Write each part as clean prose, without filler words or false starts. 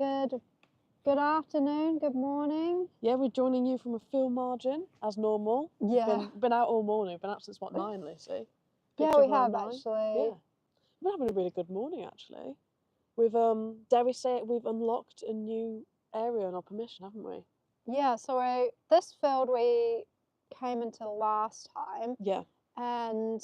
Good afternoon, good morning. Yeah, we're joining you from a field margin, as normal. Yeah. Been out all morning, been out since, what, 9, Lucy? Yeah, Picture we of around have 9. actually. Yeah. We're having a really good morning, actually. We've, dare we say it, we've unlocked a new area on our permission, haven't we? Yeah, so this field we came into last time, Yeah. and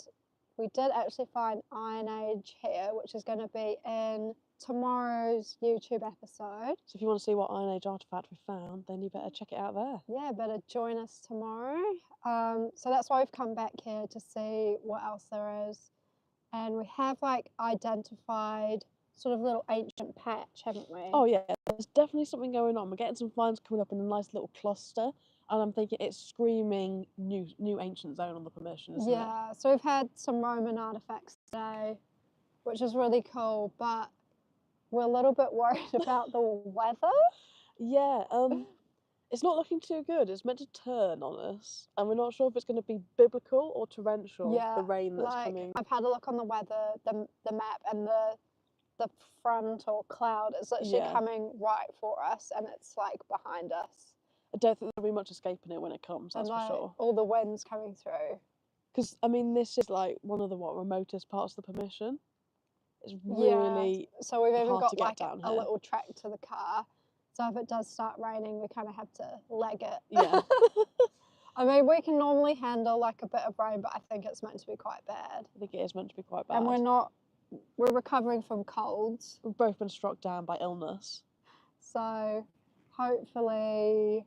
we did actually find Iron Age here, which is going to be in tomorrow's YouTube episode. So if you want to see what Iron Age artifact we found, then you better check it out there. Yeah, better join us tomorrow. So that's why we've come back here to see what else there is. And we have like identified sort of little ancient patch, haven't we? Oh yeah, there's definitely something going on. We're getting some finds coming up in a nice little cluster, and I'm thinking it's screaming new ancient zone on the permission, isn't it? Yeah, so we've had some Roman artifacts today, which is really cool, but we're a little bit worried about the weather. Yeah, it's not looking too good. It's meant to turn on us, and we're not sure if it's going to be biblical or torrential, Yeah, the rain that's like coming. I've had a look on the weather, the map, and the frontal cloud is literally Yeah. coming right for us, and it's like behind us, I don't think there'll be much escaping it when it comes, and that's like for sure. all the winds coming through. Because, I mean, this is like one of the, remotest parts of the permission. It's really Yeah, so we've even hard to got get like down a here. little track to the car. So if it does start raining, we kind of have to leg it. Yeah. I mean, we can normally handle like a bit of rain, but I think it's meant to be quite bad. I think it is meant to be quite bad. And we're recovering from colds. We've both been struck down by illness. So hopefully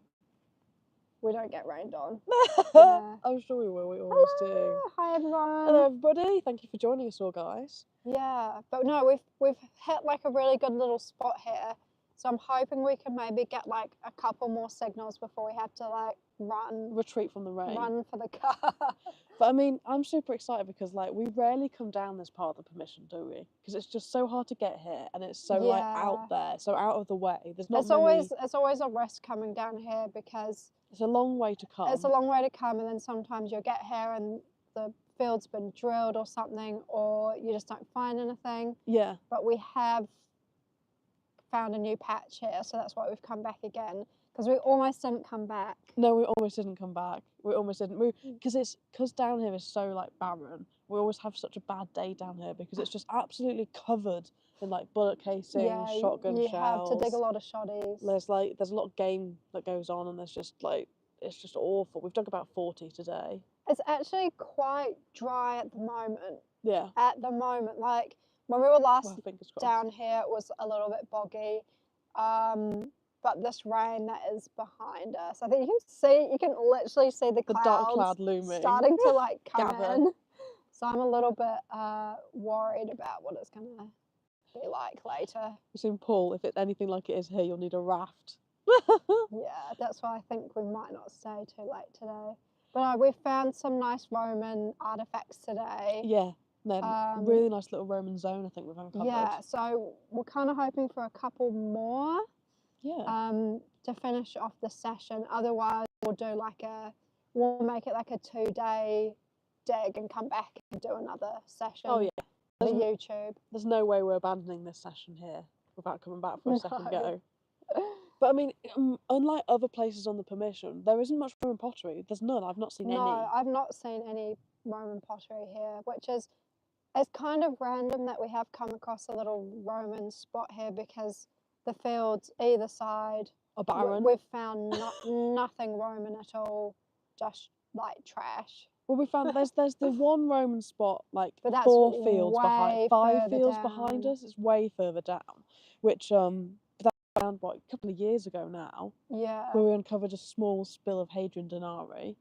we don't get rained on. Yeah. I'm sure we will, we always do. Hi everyone. Hello everybody, thank you for joining us all, guys. Yeah, but no, we've hit like a really good little spot here. So I'm hoping we can maybe get like a couple more signals before we have to like Retreat from the rain. run for the car. But I mean, I'm super excited because like we rarely come down this part of the permission, do we? Because it's just so hard to get here, and it's so like out there, so out of the way. There's not many. It's always a risk coming down here because It's a long way to come. it's a long way to come, and then sometimes you'll get here and the field's been drilled or something, or you just don't find anything. Yeah. But we have found a new patch here, so that's why we've come back again. Because we almost didn't come back. No, we almost didn't come back. We almost didn't. Because down here is so like barren. We always have such a bad day down here because it's just absolutely covered in like bullet casings, shotgun shells. You have to dig a lot of shotties. There's a lot of game that goes on, and there's just like it's just awful. We've dug about 40 today. It's actually quite dry at the moment. Yeah. At the moment, like when we were last fingers crossed. down here, it was a little bit boggy. But this rain that is behind us, I think you can literally see the clouds dark cloud looming, starting to like come gather. in. So I'm a little bit worried about what it's gonna be like later. We've seen Paul. If it's anything like it is here, you'll need a raft. Yeah, that's why I think we might not stay too late today. But we found some nice Roman artifacts today. Yeah. Really nice little Roman zone, I think we've uncovered. Yeah, so we're kind of hoping for a couple more. Yeah. To finish off the session. Otherwise, we'll make it like a 2-day dig and come back and do another session. Oh yeah. For YouTube. There's no way we're abandoning this session here without coming back for a second go. But I mean, unlike other places on the permission, there isn't much Roman pottery. There's none. I've not seen any. No, I've not seen any Roman pottery here, which is it's kind of random that we have come across a little Roman spot here because the fields either side are barren. We've found nothing Roman at all, just like trash. Well, we found there's the one Roman spot like but that's 4 fields way behind, 5 fields down. behind us. It's way further down, which that found a couple of years ago now. Yeah. Where we uncovered a small spill of Hadrian Denari.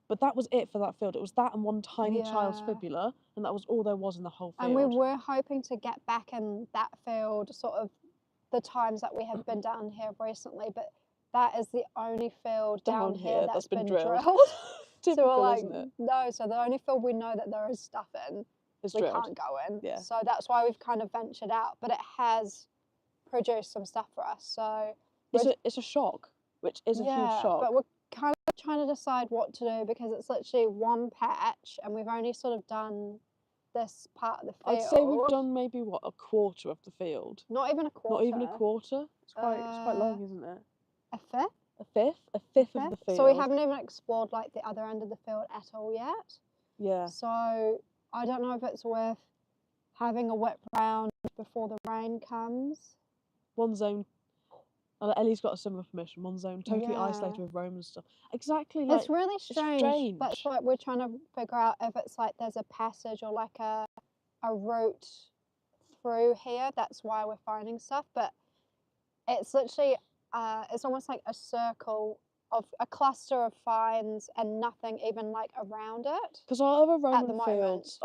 But that was it for that field. It was that and one tiny child's fibula, and that was all there was in the whole field. And we were hoping to get back in that field sort of the times that we have been down here recently, but that is the only field down here that's been drilled. Typical, so we're like, isn't it? no, so the only field we know that there is stuff in, we can't go in. Yeah. So that's why we've kind of ventured out, but it has produced some stuff for us. So it's a shock, which is a huge shock. But we're kind of trying to decide what to do because it's literally one patch and we've only sort of done this part of the I'd say we've field. done maybe what, a quarter of the field. Not even a quarter. Not even a quarter. It's quite long, isn't it? A fifth. A fifth of the field. So we haven't even explored like the other end of the field at all yet. Yeah. So I don't know if it's worth having a whip round before the rain comes. One zone. Ellie's got a similar permission. One zone, totally Yeah. isolated with Rome and stuff. Exactly. Like, It's really strange. That's strange. what we're trying to figure out, if it's like there's a passage or like a route through here. That's why we're finding stuff. But it's literally it's almost like a circle of a cluster of finds and nothing even like around it. Because our other the Roman moment.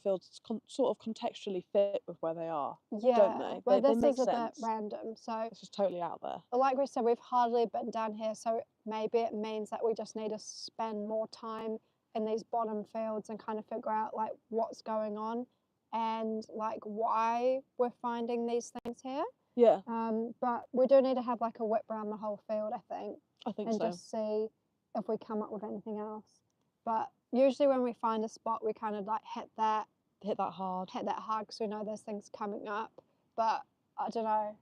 fields, sort of contextually fit with where they are, Yeah, don't they? but They this make is a sense. bit random. So It's just totally out there. like we said, we've hardly been down here, so maybe it means that we just need to spend more time in these bottom fields and kind of figure out like what's going on and like why we're finding these things here. Yeah, But we do need to have like a whip around the whole field, I think, I think and so. just see if we come up with anything else. But usually when we find a spot, we kind of like hit that hard. because we know there's things coming up. But I don't know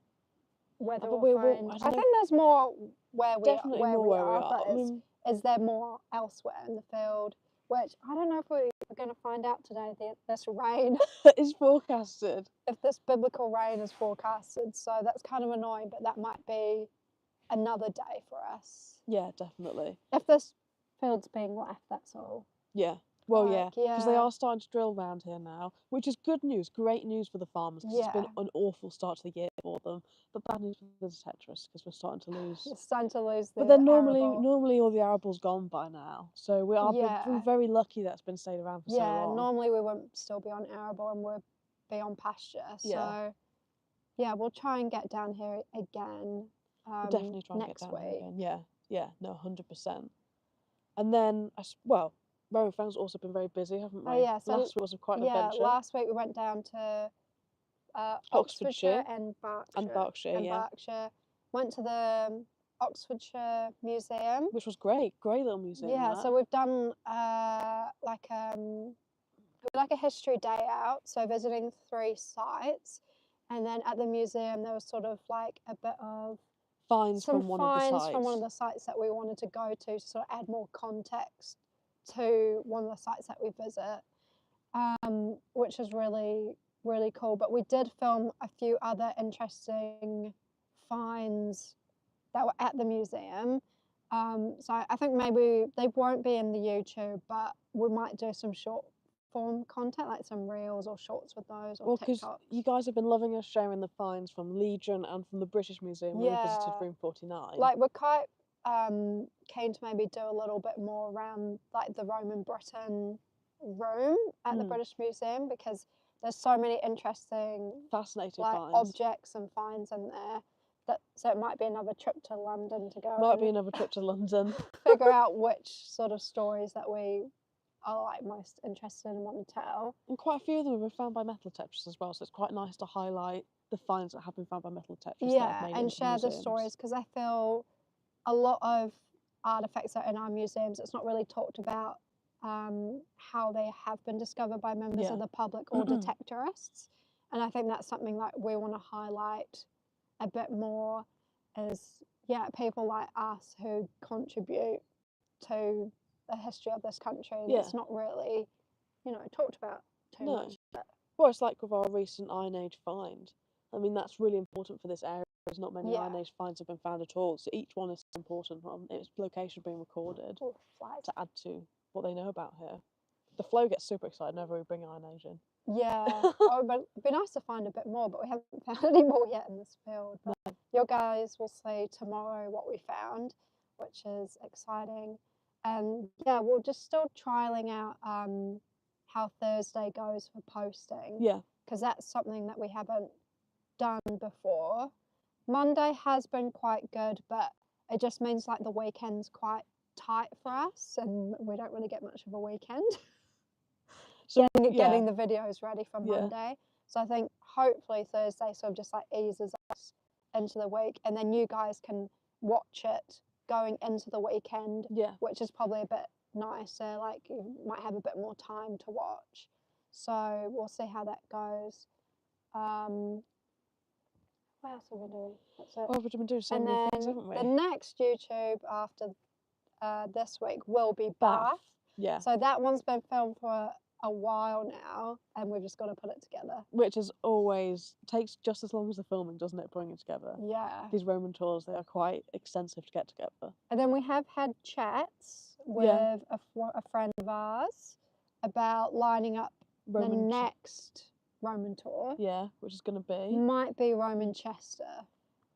whether But we'll we'll- find. I I don't know. think there's more where we Definitely where more we where we are, are. but I mean, is there more elsewhere in the field? Which I don't know if we're going to find out today. This rain, it's forecasted. if this biblical rain is forecasted, so that's kind of annoying. But that might be another day for us. Yeah, definitely. If this field's being left, that's all. Yeah. Well, yeah, Like, because they yeah. are starting to drill around here now, which is good news, great news for the farmers, because it's been Yeah. an awful start to the year for them. But bad news for the detectorists, because we're starting to lose. It's starting to lose the But then normally arable. all the arable's gone by now, so Yeah. we're very lucky that's been stayed around for so Yeah, long. normally we wouldn't still be on arable and we'd be on pasture. Yeah. So yeah, we'll try and get down here again. We'll definitely try and get next down there week. again. Yeah, no, 100%. And then, Rowan Fen's also been very busy, haven't we? Oh yeah, so last week was quite an adventure. last week we went down to Oxfordshire and Berkshire. Berkshire. Went to the Oxfordshire Museum. Which was great little museum. Yeah, that. so we've done like a history day out, so visiting 3 sites, and then at the museum there was sort of like a bit of finds from one of the sites that we wanted to go to sort of add more context to one of the sites that we visit, which is really, really cool. But we did film a few other interesting finds that were at the museum. So I think maybe they won't be in the YouTube, but we might do some short form content, like some reels or shorts with those, or because TikToks. you guys have been loving us sharing the finds from Legion and from the British Museum when we visited Room 49. Like we're quite keen to maybe do a little bit more around like the Roman Britain room at the British Museum, because there's so many interesting, fascinating like finds. objects and finds in there. So it might be another trip to London to go. Might be another trip to London. Figure out which sort of stories that we are like most interested in and want to tell. And quite a few of them have been found by metal detectors as well, so it's quite nice to highlight the finds that have been found by metal detectors. Yeah, and share the stories, because I feel a lot of artifacts that are in our museums, it's not really talked about how they have been discovered by members of the public or detectorists. And I think that's something that we want to highlight a bit more, is people like us who contribute to the history of this country. It's not really, talked about too much. Well, it's like with our recent Iron Age find. I mean, that's really important for this area. There's not many Iron Age finds have been found at all, so each one is important from its location being recorded to add to what they know about here. The flow gets super excited whenever we bring Iron Age in. Yeah, but it'd be nice to find a bit more, but we haven't found any more yet in this field. But your guys will see tomorrow what we found, which is exciting. And yeah, we're just still trialing out how Thursday goes for posting. Yeah. Because that's something that we haven't done before. Monday has been quite good, but it just means like the weekend's quite tight for us, and we don't really get much of a weekend. So getting the videos ready for Monday. So I think hopefully Thursday sort of just like eases us into the week, and then you guys can watch it going into the weekend, which is probably a bit nicer. Like you might have a bit more time to watch. So we'll see how that goes. What else have we doing? That's it. Well, we've been doing so And many then things, haven't we? the next YouTube after this week will be Bath. Bath. Yeah. So that one's been filmed for a while now, and we've just got to put it together. Which is always takes just as long as the filming, doesn't it? Bringing it together. Yeah. These Roman tours, they are quite extensive to get together. And then we have had chats with a friend of ours about lining up the next Roman tour. Yeah, which is going to be might be Roman Chester.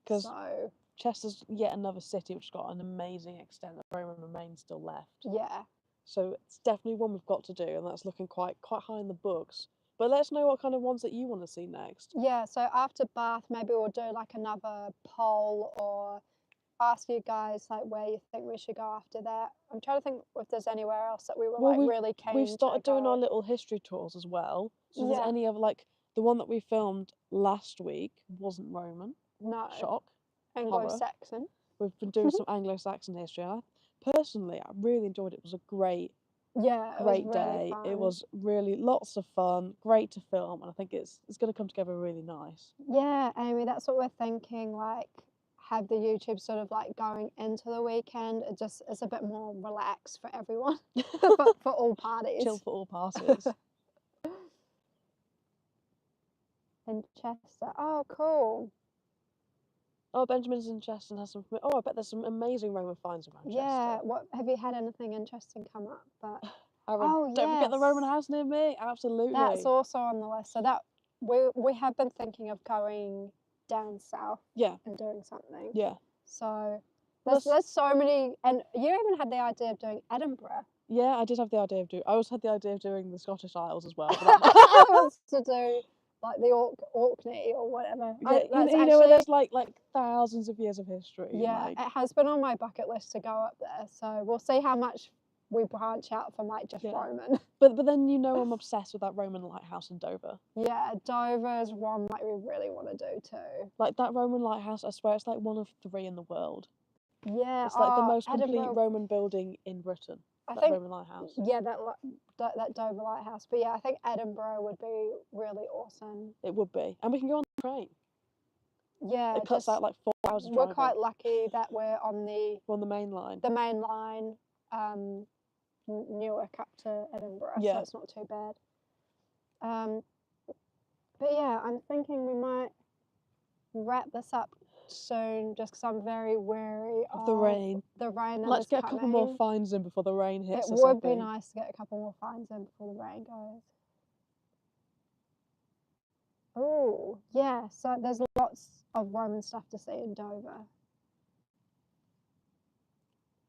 Because so Chester's yet another city which has got an amazing extent of Roman remains still left. Yeah. So it's definitely one we've got to do, and that's looking quite high in the books. But let us know what kind of ones that you want to see next. Yeah, so after Bath, maybe we'll do like another poll or ask you guys like where you think we should go after that. I'm trying to think if there's anywhere else that we were really keen. We've started doing our little history tours as well. So if there's any other, like the one that we filmed last week wasn't Roman. No. Shock. Anglo-Saxon. We've been doing some Anglo-Saxon history. Personally, I really enjoyed it. It was a great great day. Fun. It was really lots of fun, great to film, and I think it's going to come together really nice. Yeah, Amy, that's what we're thinking. Like, have the YouTube sort of like going into the weekend. It's a bit more relaxed for everyone, for all parties. Chill for all parties. In Chester. Oh, cool. Oh, Benjamin's in Chester and has some. Oh, I bet there's some amazing Roman finds around Chester. Yeah. What have you had anything interesting come up? But don't forget the Roman house near me. Absolutely. That's also on the list. So that we have been thinking of going down south. Yeah. And doing something. Yeah. So there's so many, and you even had the idea of doing Edinburgh. Yeah, I did have the idea of doing. I also had the idea of doing the Scottish Isles as well. I was to do like the Orkney or whatever. Yeah, you know where there's like thousands of years of history. Yeah, it has been on my bucket list to go up there. So we'll see how much we branch out from like just Roman. But then I'm obsessed with that Roman lighthouse in Dover. Yeah, Dover is one like we really want to do too. Like that Roman lighthouse, I swear it's like one of 3 in the world. Yeah, it's like the most Edinburgh, complete Roman building in Britain. I think Roman lighthouse. Yeah, that Dover lighthouse. But yeah, I think Edinburgh would be really awesome. It would be, and we can go on the train. Yeah, it cuts out like 4 hours of driving. We're quite lucky that we're on the main line. The main line, Newark up to Edinburgh, so it's not too bad. But yeah, I'm thinking we might wrap this up soon, just because I'm very wary of the rain. Let's get a couple more finds in before the rain hits. It would be nice to get a couple more finds in before the rain goes. Oh, yeah, so there's lots of Roman stuff to see in Dover.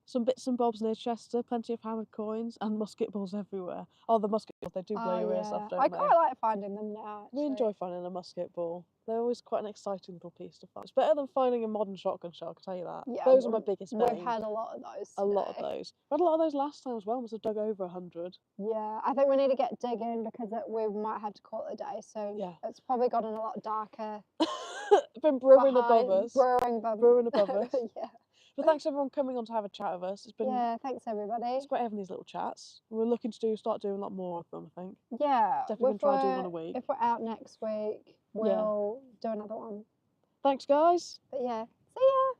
Some bits and bobs near Chester, plenty of hammered coins, and musket balls everywhere. Oh, the musket balls, they do blow your ears off, don't they? I quite like finding them now, actually. We enjoy finding a musket ball. They're always quite an exciting little piece to find. It's better than finding a modern shotgun shell, I can tell you that. Yeah, those are my biggest bane. We've had a lot of those today. A lot of those. We had a lot of those last time as well. Must have dug over 100. Yeah, I think we need to get digging because we might have to call it a day soon. Yeah. It's probably gotten a lot darker. Been brewing above us. Brewing above us. Yeah. But thanks everyone coming on to have a chat with us. It's been thanks everybody. It's great having these little chats. We're looking to start doing a lot more of them, I think. Yeah. Definitely gonna try to do one a week. If we're out next week, we'll do another one. Thanks guys. But yeah. See ya.